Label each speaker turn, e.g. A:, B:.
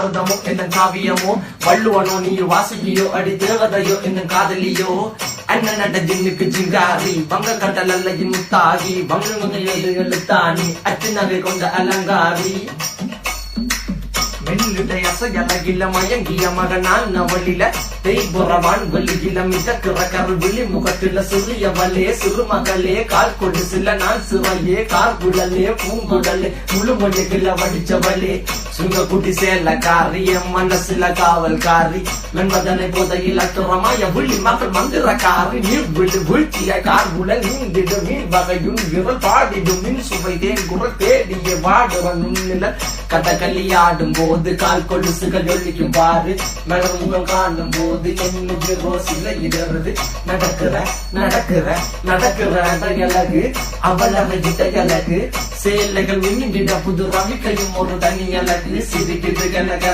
A: பாரதமோ என்ன காவியமோ வள்ளுவனோ நீ வாசுகியோ அடி தேவதையோ என்ன காதலியோ அண்ணன் நட ஜின்னுக்கு ஜிங்காரி வங்க கடல் அல்லையின் முத்தாகி வங்க எழுத்தாணி அச்சினவை கொண்ட அலங்காரி மெல்லிடைய அசையலகில மயங்கிய மகனான் நவளில தேய்புறவான் வெளியில மிதக்கிற கருவிழி முகத்தில சிறியவளே சிறுமகளே கால் கொண்டு சில நான் சிறையே கார்குழலே பூங்குடலே முழுமொழிகள வடிச்சவளே சுங்க குட்டி சேலக்காரி என் மனசுல காவல்காரி மென்பதனை போதையில் அத்துறமாய விழி மக்கள் மந்திரக்காரி நீர் விட்டு வீழ்ச்சிய கார்குழல் நீந்திடு மீன் வகையும் விரல் பாடிடும் மின் சுவை தேன் குரல் தேடிய வாடுவன் நில கதகளியாடும் போது கால் கொலுசுகள் ஒழிக்கும் பாரு மலர் முகம் காணும் போது என்னுக்கு ரோசில இடறது நடக்கிற அழகு அவளவை இடையழகு சேலைகள் மின்னிட புது ரவிக்கையும் ஒரு தனி அழகு சிரிக்குது கலக